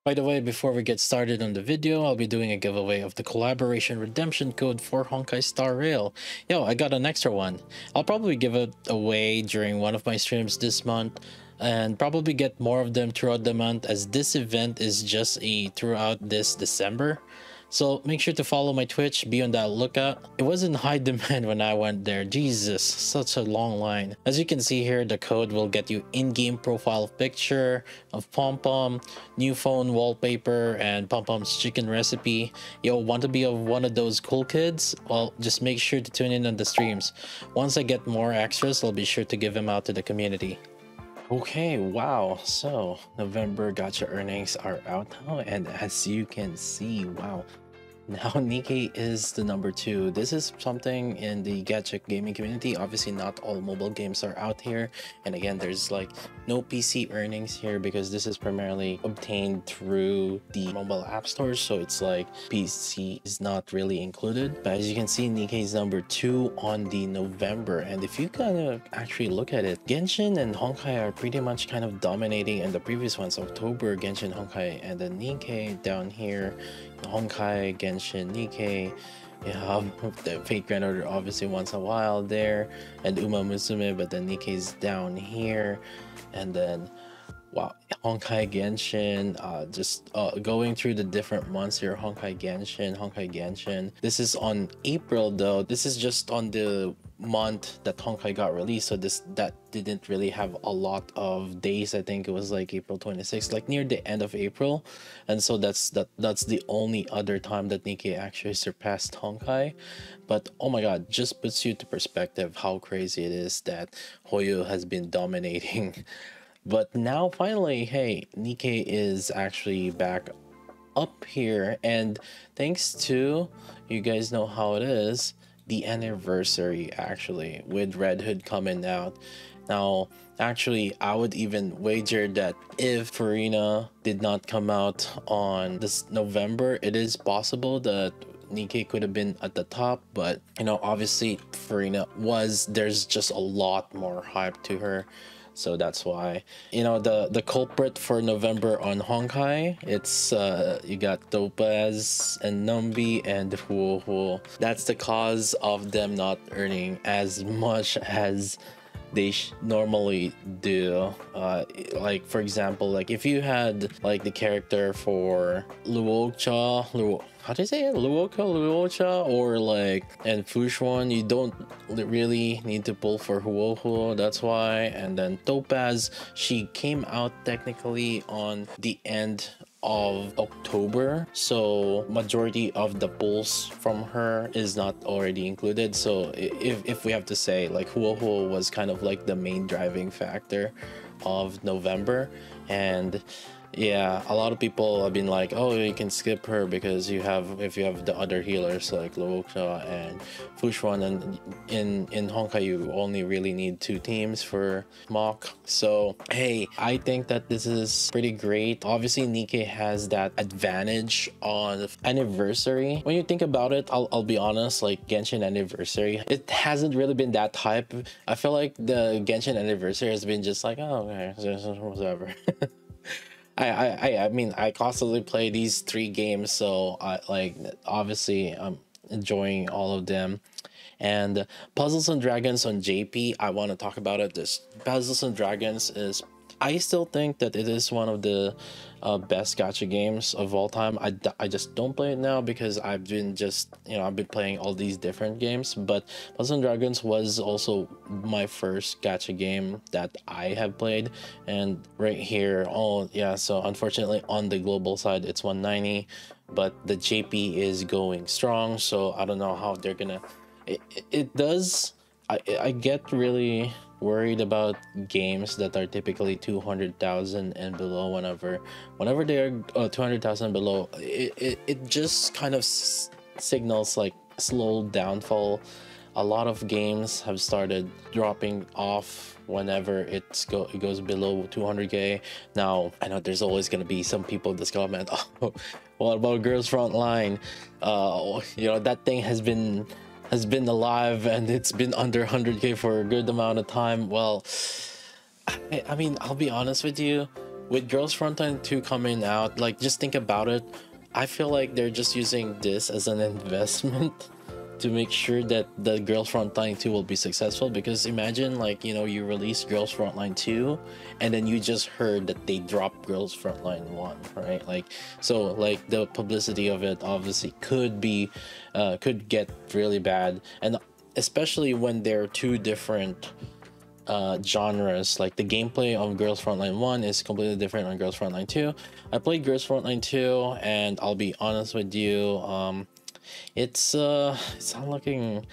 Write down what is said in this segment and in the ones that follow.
By the way, before we get started on the video, I'll be doing a giveaway of the collaboration redemption code for Honkai Star Rail. Yo, I got an extra one. I'll probably give it away during one of my streams this month and probably get more of them throughout the month, as this event is just throughout this December. So make sure to follow my Twitch, be on that lookout. It was in high demand when I went there. Jesus, such a long line. As you can see here, the code will get you in-game profile picture of Pom Pom, new phone wallpaper, and Pom Pom's chicken recipe. Yo, want to be one of those cool kids? Well, just make sure to tune in on the streams. Once I get more extras, I'll be sure to give them out to the community. Okay, wow, so November gacha earnings are out now, and as you can see, wow, now Nikke is the number 2. This is something in the gacha gaming community. Obviously not all mobile games are out here, and again, there's like no PC earnings here because this is primarily obtained through the mobile app stores, so it's like PC is not really included. But as you can see, Nikke is number 2 on the November, and if you kind of actually look at it, Genshin and Honkai are pretty much kind of dominating in the previous ones. October, Genshin, Honkai, and then Nikke down here. Honkai, Genshin, Nikke, you have the Fate Grand Order obviously once in a while there, and Musume, but then Nikke's down here, and then wow, Honkai Genshin, just going through the different months here. Honkai Genshin. This is on April though. This is just on the month that Honkai got released, so that didn't really have a lot of days. I think it was like April 26th, like near the end of April, and so that's the only other time that Nikke actually surpassed Honkai. But oh my god, just puts you to perspective how crazy it is that Hoyo has been dominating. But now finally, hey, Nikke is actually back up here, and thanks to, you guys know how it is, the anniversary actually with Red Hood coming out. Now actually, I would even wager that if Farina did not come out on this November, it is possible that Nikke could have been at the top, but you know, obviously Farina there's just a lot more hype to her, so that's why, you know, the culprit for November on Honkai, it's you got Topaz and Numbi and Huo. That's the cause of them not earning as much as they normally do. Like for example, like if you had like the character for how do you say it? Luocha, or like, and Fushuan, you don't really need to pull for Huo. That's why. And then Topaz, she came out technically on the end of October, so majority of the pulls from her is not already included. So if we have to say, like, Huo was kind of like the main driving factor of November. And yeah, a lot of people have been like, oh, you can skip her because if you have the other healers like Luocha and Fushuan, and in Honkai you only really need 2 teams for Mach. So hey, I think that this is pretty great. Obviously Nikke has that advantage on anniversary. When you think about it, I'll be honest, like Genshin anniversary, it hasn't really been that hype. I feel like the Genshin anniversary has been just like, oh okay, whatever. I mean, I constantly play these 3 games, so obviously I'm enjoying all of them. And Puzzles and Dragons on JP, I want to talk about it. This Puzzles and Dragons is, I still think that it is one of the best gacha games of all time. I just don't play it now because I've been I've been playing all these different games. But Puzzles and Dragons was also my first gacha game that I have played. And right here, oh yeah, so unfortunately on the global side it's 190, but the JP is going strong, so I don't know how they're gonna, it does, I get really worried about games that are typically 200,000 and below. Whenever they are 200,000 below, it just kind of signals like slow downfall. A lot of games have started dropping off whenever it goes below 200k. Now I know there's always going to be some people that comment, oh, what about Girls Frontline? You know, that thing has been alive and it's been under 100k for a good amount of time. Well, I mean, I'll be honest with you, with Girls Frontline 2 coming out, like, just think about it. I feel like they're just using this as an investment to make sure that the Girls Frontline 2 will be successful. Because imagine, like, you know, you release Girls Frontline 2 and then you just heard that they dropped Girls Frontline 1, right? Like, so like the publicity of it obviously could be could get really bad, and especially when they're two different genres. Like, the gameplay on Girls Frontline 1 is completely different on Girls Frontline 2. I played Girls Frontline 2 and I'll be honest with you, it's not looking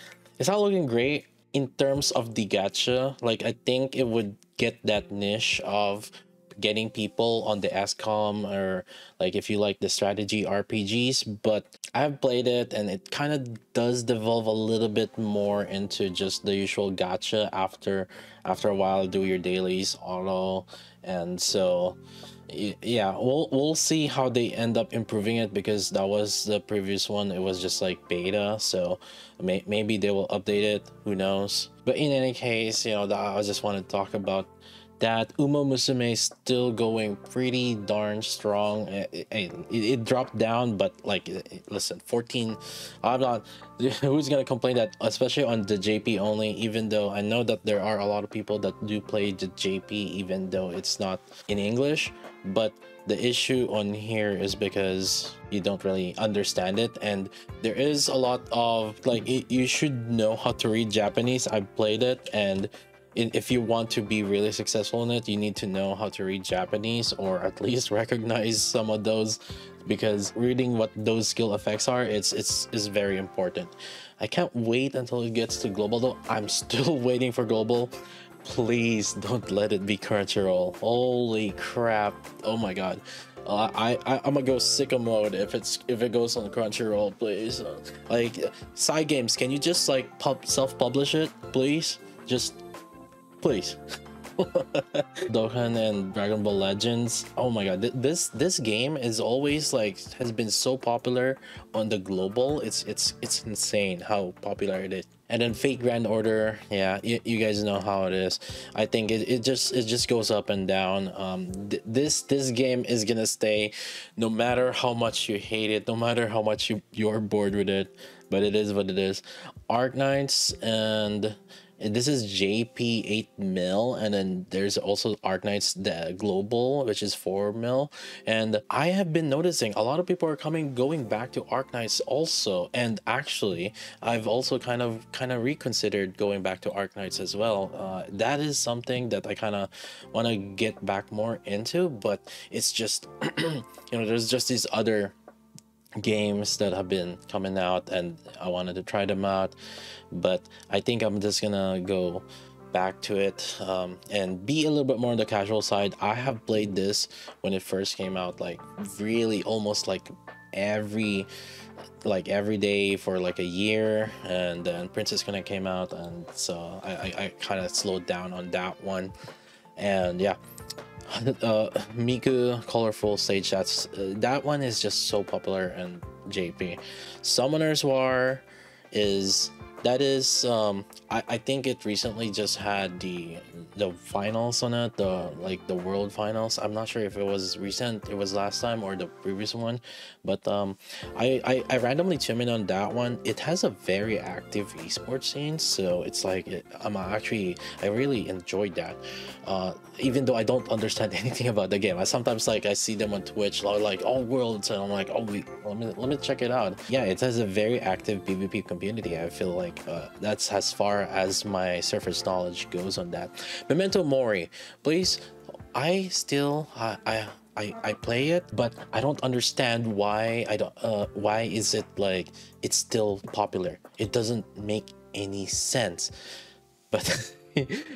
great in terms of the gacha. Like, I think it would get that niche of getting people on the SCOM, or like if you like the strategy RPGs. But I've played it and it kind of does devolve a little bit more into just the usual gacha after a while. Do your dailies auto, and so yeah, we'll see how they end up improving it, because that was the previous one, it was just like beta. So maybe they will update it, who knows. But in any case, you know, I just want to talk about that. Musume is still going pretty darn strong. It dropped down, but like, listen, 14, I'm not, who's gonna complain that, especially on the JP only, even though I know that there are a lot of people that do play the JP even though it's not in English. But the issue on here is because you don't really understand it, and there is a lot of like, you should know how to read Japanese. I played it, and if you want to be really successful in it, you need to know how to read Japanese, or at least recognize some of those, because reading what those skill effects are, is very important. I can't wait until it gets to global though. I'm still waiting for global. Please don't let it be Crunchyroll. Holy crap. Oh my god. I'm gonna go sicko mode if it goes on Crunchyroll, please. Like, side games, can you just like self-publish it, please? Just please. Dokkan and Dragon Ball Legends. Oh my god, this game is always like, has been so popular on the global. It's insane how popular it is. And then Fate Grand Order, yeah, you guys know how it is. I think it just goes up and down. This game is gonna stay, no matter how much you hate it, no matter how much you're bored with it. But it is what it is. Arknights, and this is JP 8 mil, and then there's also Arknights the global, which is 4 mil. And I have been noticing a lot of people are going back to Arknights also, and actually I've also kind of reconsidered going back to Arknights as well. That is something that I kind of want to get back more into, but it's just you know, there's just these other games that have been coming out and I wanted to try them out. But I think I'm just gonna go back to it and be a little bit more on the casual side. I have played this when it first came out, like really almost like every day for like a year, and then Princess Connect came out, and so I kind of slowed down on that one. And yeah, Miku Colorful Stage, that one is just so popular. And JP Summoner's War is I think it recently just had the finals on it, the world finals. I'm not sure if it was recent, it was last time or the previous one, but I randomly tuned in on that one. It has a very active esports scene, so it's like I really enjoyed that, even though I don't understand anything about the game. I sometimes like I see them on Twitch like all worlds, and I'm like, oh wait, let me check it out. Yeah, it has a very active PvP community. I feel like that's as far as my surface knowledge goes on that. Memento Mori, please. I still I play it, but I don't understand why why is it like it's still popular. It doesn't make any sense. But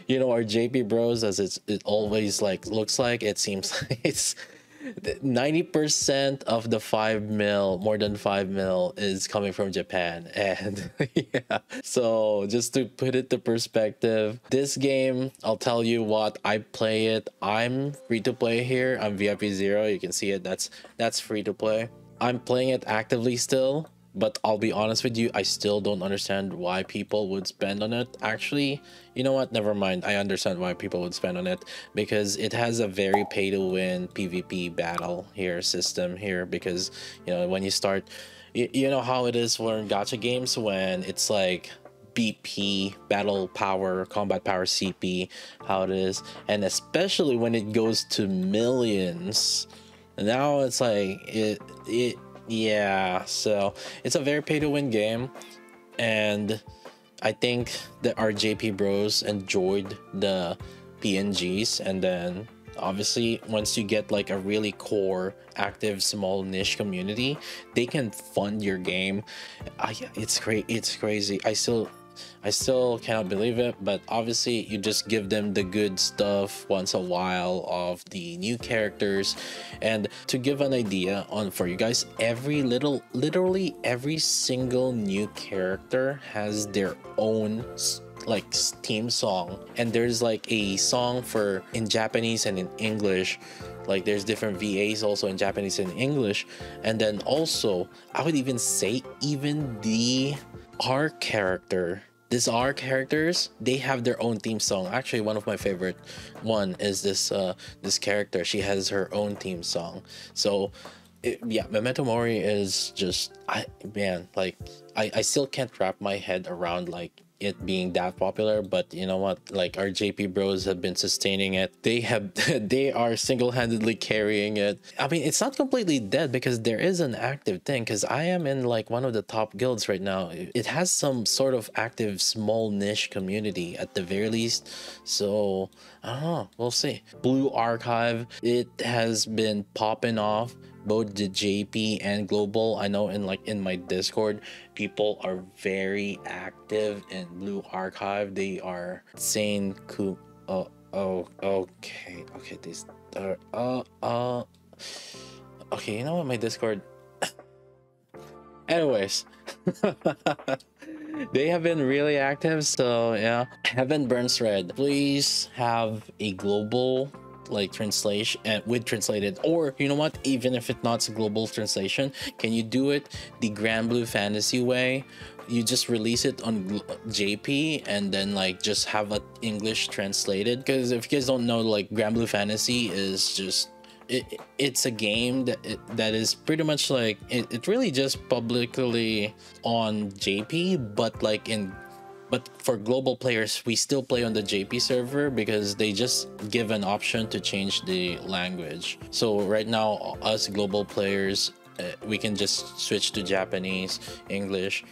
you know, our JP bros, as it always like looks like, it seems like it's 90% of the 5 mil, more than 5 mil, is coming from Japan. And yeah, so just to put it to perspective, this game, I'll tell you what, I play it, I'm free to play here. I'm VIP 0, you can see it, that's free to play. I'm playing it actively still, but I'll be honest with you, I still don't understand why people would spend on it. Actually, you know what, never mind, I understand why people would spend on it, because it has a very pay to win PvP battle here system here. Because you know, when you start, you know how it is for gacha games, when it's like BP, battle power, combat power, CP, how it is, and especially when it goes to millions. Now it's like it yeah, so it's a very pay to win game, and I think that our JP bros enjoyed the PNGs, and then obviously once you get like a really core active small niche community, they can fund your game. Yeah, it's great, it's crazy. I still cannot believe it, but obviously you just give them the good stuff once a while of the new characters. And to give an idea on for you guys, literally every single new character has their own like theme song, and there's like a song for in Japanese and in English. Like there's different VAs also in Japanese and English. And then also I would even say even the R character, these R characters, they have their own theme song. Actually, one of my favorite one is this this character. She has her own theme song. So yeah, Memento Mori is just, man, like I still can't wrap my head around like it being that popular. But you know what, like our JP bros have been sustaining it. They have they are single-handedly carrying it. I mean, it's not completely dead because there is an active thing, because I am in like one of the top guilds right now. It has some sort of active small niche community at the very least. So I don't know, we'll see. Blue Archive, it has been popping off both the JP and global. I know in like in my Discord, people are very active in Blue Archive. They are saying okay, this okay, you know what, my Discord anyways. They have been really active. So yeah, Heaven Burns Red, please have a global like translation and with translated, or you know what, even if it's not a global translation, can you do it the Grand Blue Fantasy way? You just release it on JP and then like just have a English translated. Because if you guys don't know, like Grand Blue Fantasy is just it's a game that is pretty much like it really just publicly on JP, but like but for global players, we still play on the JP server because they just give an option to change the language. So right now, us global players, we can just switch to Japanese, English,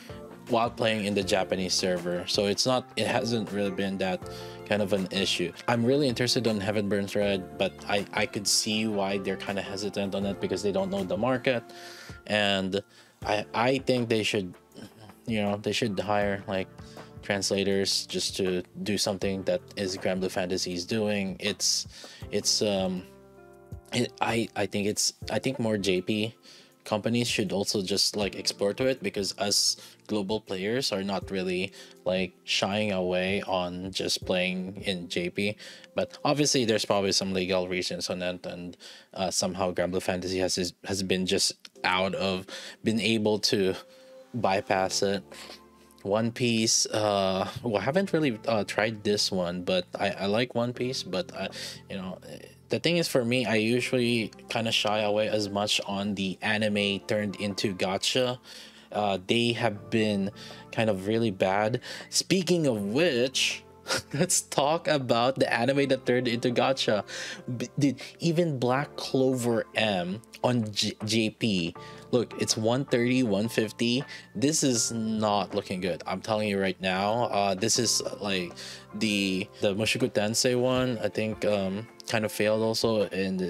while playing in the Japanese server. So it hasn't really been that kind of an issue. I'm really interested on Heaven Burns Red, but I could see why they're kind of hesitant on it, because they don't know the market. And I think they should, you know, they should hire like translators just to do something that is Grand Blue Fantasy is doing. I think more JP companies should also just like explore to it, because us global players are not really like shying away on just playing in JP. But obviously there's probably some legal reasons on it, and somehow Grand Blue Fantasy has been just been able to bypass it. One Piece, well, I haven't really tried this one, but I like One Piece. But you know, the thing is, for me, I usually kind of shy away as much on the anime turned into gacha. They have been kind of really bad. Speaking of which, let's talk about the anime that turned into gacha. Did even Black Clover M on JP, look, it's 130, 150. This is not looking good, I'm telling you right now. This is like the Mushoku Tensei one, I think kind of failed also. And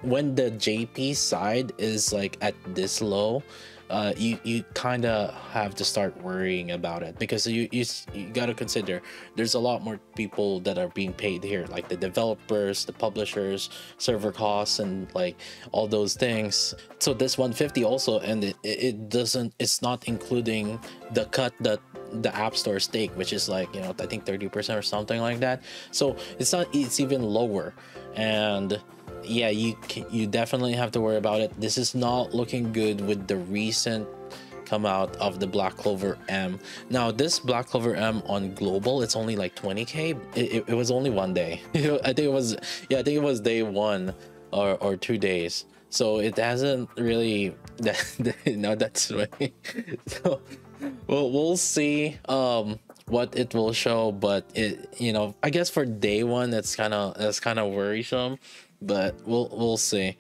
when the JP side is like at this low, you kind of have to start worrying about it, because you got to consider there's a lot more people that are being paid here, like the developers, the publishers, server costs, and like all those things. So this 150 also, and it's not including the cut that the App Store take, which is like, you know, I think 30% or something like that. So it's even lower. And yeah, you definitely have to worry about it. This is not looking good with the recent come out of the Black Clover M. Now this Black Clover M on global, it's only like 20k. It was only one day. I think it was, yeah, I think it was day 1 or 2 days. So it hasn't really no, that's right. So we'll see what it will show, but it, you know, I guess for day 1 that's kind of worrisome, but we'll see.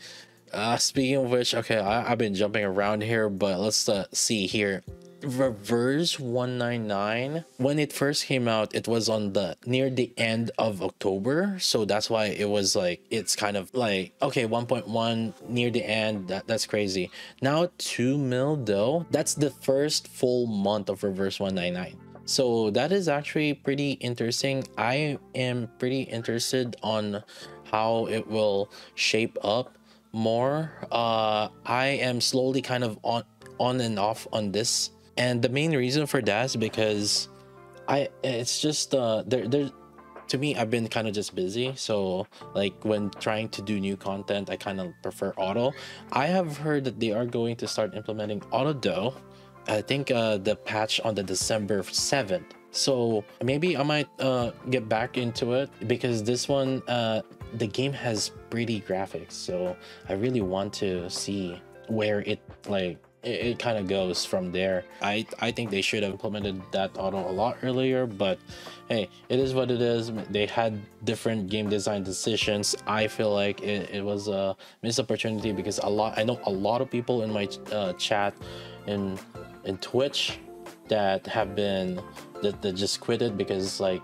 Speaking of which, okay, I've been jumping around here, but let's see here. Reverse 199, when it first came out, it was on the near the end of October, so that's why it was like, it's kind of like, okay, 1.1 near the end, that's crazy. Now 2 mil though, that's the first full month of Reverse 199, so that is actually pretty interesting. I am pretty interested on how it will shape up more. I am slowly kind of on and off on this, and the main reason for that is because it's just there to me, I've been kind of just busy, so like when trying to do new content, I kind of prefer auto. I have heard that they are going to start implementing auto though. I think the patch on the December 7th, so maybe I might get back into it, because this one the game has pretty graphics, so I really want to see where it like it kind of goes from there. I think they should have implemented that auto a lot earlier, but hey, it is what it is. They had different game design decisions. I feel like it was a missed opportunity, because I know a lot of people in my chat in Twitch that have been that just quitted, because like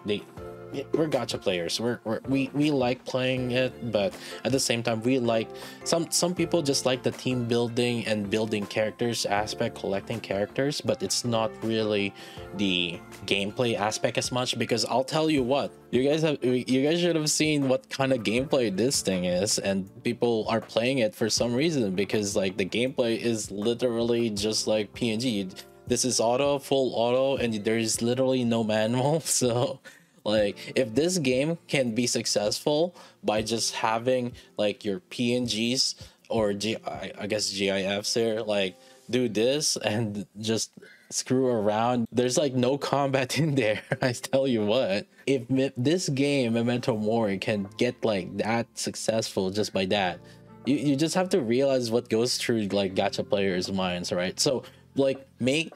we're gacha players. We like playing it, but at the same time, we like some people just like the team building and building characters aspect, collecting characters, but it's not really the gameplay aspect as much. Because I'll tell you what, you guys should have seen what kind of gameplay this thing is, and people are playing it for some reason, because like the gameplay is literally just like PNG. This is auto, full auto, and there's literally no manual. So like, if this game can be successful by just having like your PNGs or I guess GIFs there, like do this and just screw around, there's like no combat in there. I tell you what, if this game Memento Mori can get like that successful just by that, you just have to realize what goes through like gacha players' minds, right? So like make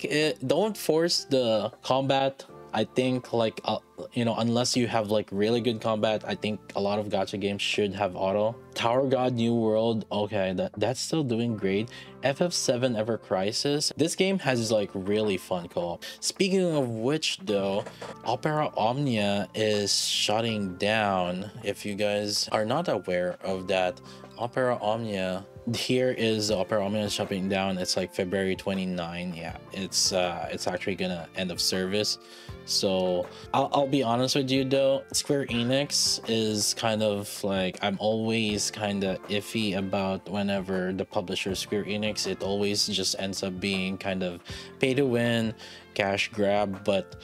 it, don't force the combat. I think like you know, unless you have like really good combat, I think a lot of gacha games should have auto. Tower God New World, okay, that's still doing great. FF7 Ever Crisis, this game has like really fun co-op. Speaking of which though, Opera Omnia is shutting down. If you guys are not aware of that, Opera Omnia, here is Opera Omnia shutting down. It's like February 29. Yeah, it's actually gonna end of service. So I'll be honest with you though, Square Enix is kind of like, I'm always kind of iffy about whenever the publisher Square Enix, it always just ends up being kind of pay to win, cash grab. But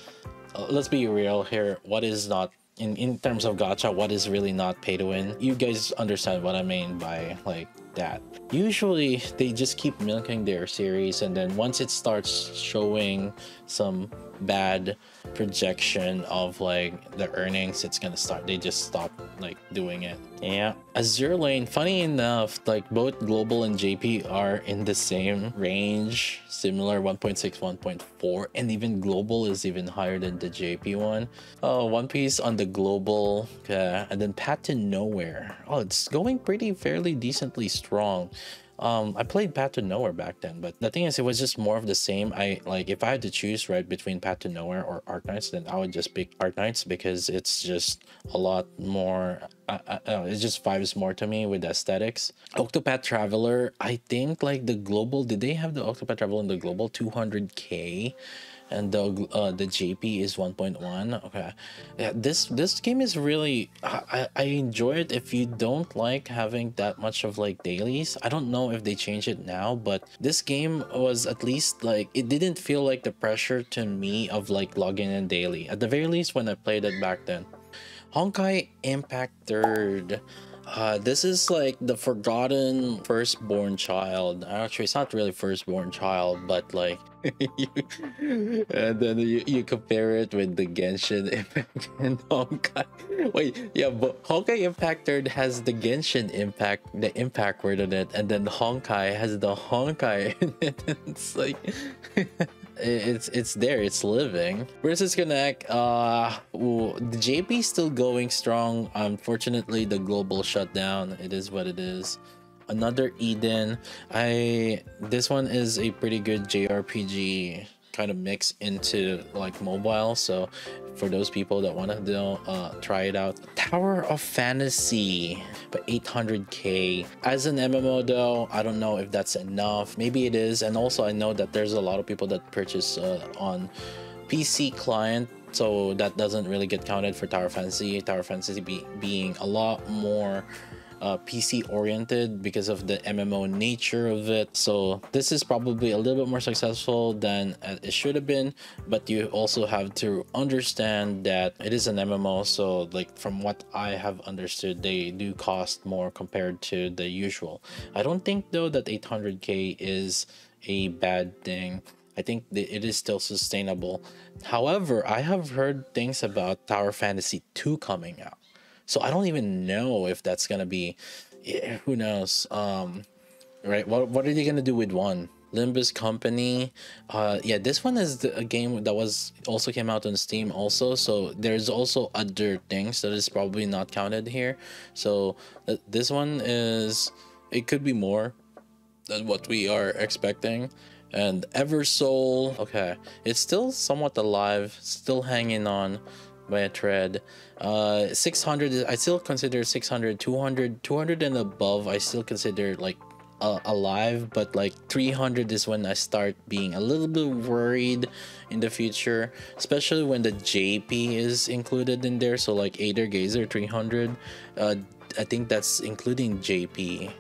let's be real here, what is not in terms of gacha, what is really not pay to win? You guys understand what I mean by like that. Usually they just keep milking their series, and then once it starts showing some bad projection of like the earnings, it's gonna start, they just stop like doing it. Yeah, Azur Lane, funny enough, like both global and JP are in the same range, similar 1.6 1.4, and even global is even higher than the JP one. Oh, One Piece on the global, okay, and then Path to Nowhere, oh, it's going pretty fairly decently strong. I played Path to Nowhere back then, but the thing is, it was just more of the same. I like, if I had to choose right between Path to Nowhere or Arknights, then I would just pick Arknights, because it's just a lot more it just vibes more to me with the aesthetics. Octopath Traveler, I think like the global, did they have the Octopath Traveler in the global 200k? And the JP is 1.1. Okay, yeah, this game is really, I enjoy it. If you don't like having that much of like dailies, I don't know if they change it now, but this game was at least like, it didn't feel like the pressure to me of like logging in daily, at the very least when I played it back then. Honkai Impact 3rd, This is like the forgotten firstborn child. Actually, it's not really firstborn child, but like, and then you compare it with the Genshin Impact and Honkai. Wait, yeah, but Honkai Impact Third has the Genshin Impact, the Impact word in it, and then Honkai has the Honkai in it. It's like. It's there, it's living. Versus Connect, the JP still going strong. Unfortunately, the global shutdown, it is what it is. Another Eden. This one is a pretty good JRPG kind of mix into like mobile, so for those people that want to try it out. Tower of Fantasy, but 800k as an MMO though. I don't know if that's enough. Maybe it is. And also I know that there's a lot of people that purchase on PC client, so that doesn't really get counted for Tower of Fantasy. Tower of Fantasy being a lot more PC oriented because of the MMO nature of it. So this is probably a little bit more successful than it should have been, but you also have to understand that it is an MMO. So like from what I have understood, they do cost more compared to the usual. I don't think though that 800k is a bad thing. I think that it is still sustainable. However, I have heard things about Tower Fantasy 2 coming out. So I don't even know if that's gonna be, who knows, right? What are they gonna do with one? Limbus Company, yeah, this one is a game that was also came out on Steam also. So there's also other things that is probably not counted here. So this one is, it could be more than what we are expecting. And Eversoul, okay, it's still somewhat alive, still hanging on by a thread. 600, I still consider 600, 200 and above, I still consider like alive, but like 300 is when I start being a little bit worried in the future, especially when the JP is included in there. So like Aether Gazer 300, I think that's including JP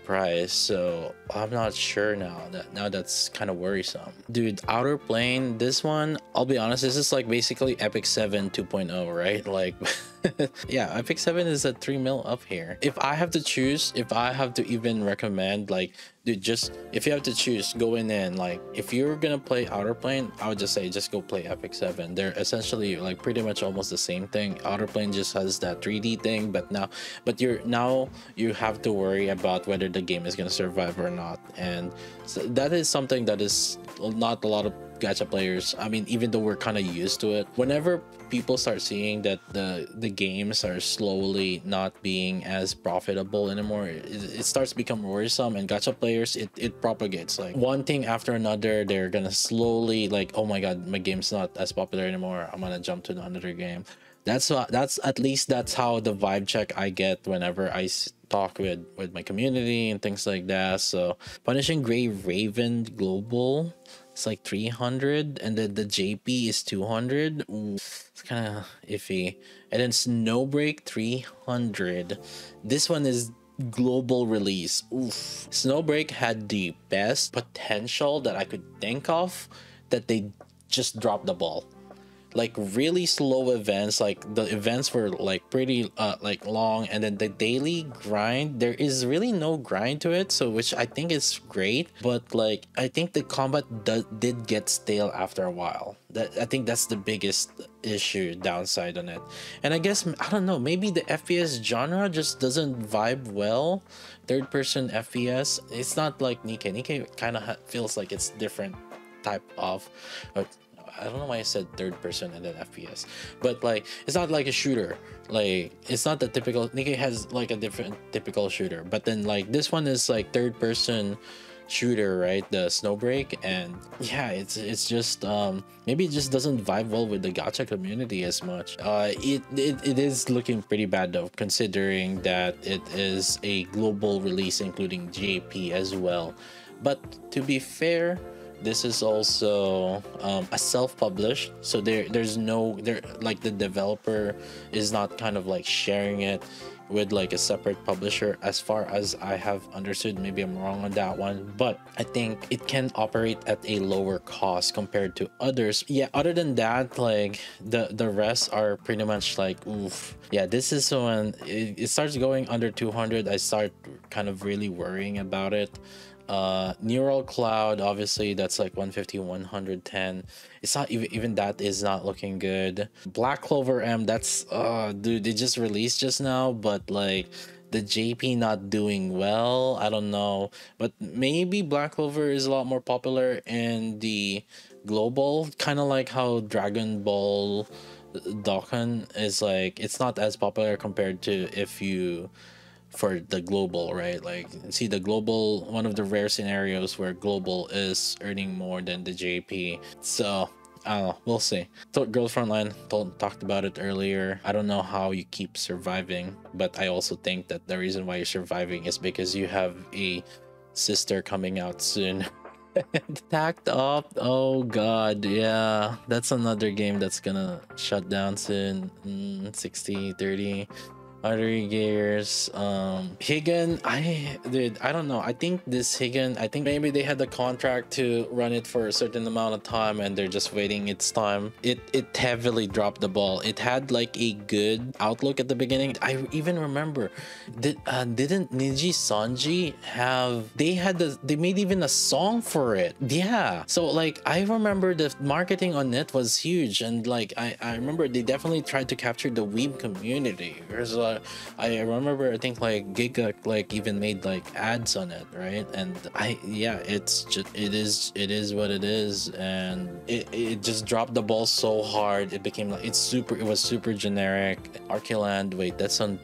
price, so I'm not sure now. That's kind of worrisome, dude. Outerplane, this one, I'll be honest, this is like basically Epic 7 2.0, right? Like yeah, Epic 7 is at 3 mil up here. If I have to choose, if I have to even recommend, like, dude, just if you have to choose going in, like if you're gonna play Outerplane, I would just say just go play Epic 7. They're essentially like pretty much almost the same thing. Outerplane just has that 3D thing, but you have to worry about whether the game is gonna survive or not. And so that is something that is not a lot of gacha players, I mean, even though we're kind of used to it, whenever people start seeing that the games are slowly not being as profitable anymore, it starts to become worrisome. And gacha players, it propagates like one thing after another. They're gonna slowly like, oh my god, my game's not as popular anymore, I'm gonna jump to another game. That's at least that's how the vibe check I get whenever I talk with my community and things like that. So Punishing Gray Raven global, it's like 300, and then the JP is 200. Ooh, it's kind of iffy. And then Snowbreak 300. This one is global release. Oof. Snowbreak had the best potential that I could think of, that they just dropped the ball. Like really slow events, like the events were like pretty like long, and then the daily grind, there is really no grind to it, so which I think is great, but like I think the combat did get stale after a while. That I think that's the biggest issue downside on it. And I guess, I don't know, maybe the FPS genre just doesn't vibe well. Third person FPS, it's not like Nikke kind of feels like it's different type of I don't know why I said third person and then FPS, but like it's not like a shooter. Like it's not the typical. Nikke has like a different typical shooter, but then like this one is like third person shooter, right? The Snowbreak, and yeah, it's just maybe it just doesn't vibe well with the gacha community as much. It is looking pretty bad though, considering that it is a global release including JP as well. But to be fair, this is also a self-published, so there's no like the developer is not kind of like sharing it, with like a separate publisher, as far as I have understood. Maybe I'm wrong on that one, but I think it can operate at a lower cost compared to others. Yeah, other than that, like the rest are pretty much like, oof. Yeah, this is when it starts going under 200. I start kind of really worrying about it. Neural Cloud, obviously that's like 150, 110. It's not even that is not looking good. Black Clover M, that's dude, they just released just now, but like the JP not doing well. I don't know, but maybe Black Clover is a lot more popular in the global, kind of like how Dragon Ball Dokkan is, like it's not as popular compared to if you for the global, right? Like, see, the global, one of the rare scenarios where global is earning more than the JP. So I don't know, we'll see. So Girl Frontline talked about it earlier. I don't know how you keep surviving, but I also think that the reason why you're surviving is because you have a sister coming out soon. Tacked up, oh god, yeah, that's another game that's gonna shut down soon. 60-30 Artery gears. Higan, I don't know. I think this Higan, I think maybe they had the contract to run it for a certain amount of time and they're just waiting its time. It heavily dropped the ball. It had like a good outlook at the beginning. I even remember, didn't Niji Sanji have, they made even a song for it. Yeah, so like I remember the marketing on it was huge, and like I remember they definitely tried to capture the weeb community. There's I remember, I think like Giga like even made like ads on it, right? And yeah, it's just it is what it is, and it just dropped the ball so hard. It became like it was super generic. Archeland, wait, that's on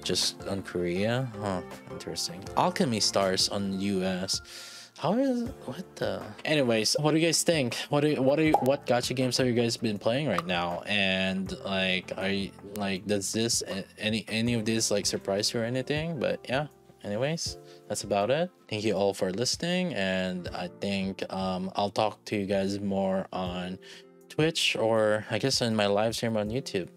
Korea, huh? Interesting. Alchemy Stars on US. How is, what the, anyways, what do you guys think? What gacha games have you guys been playing right now? And like, are you like, does this any of this like surprise you or anything? But yeah, anyways, that's about it. Thank you all for listening, and I think I'll talk to you guys more on Twitch, or I guess in my live stream on YouTube.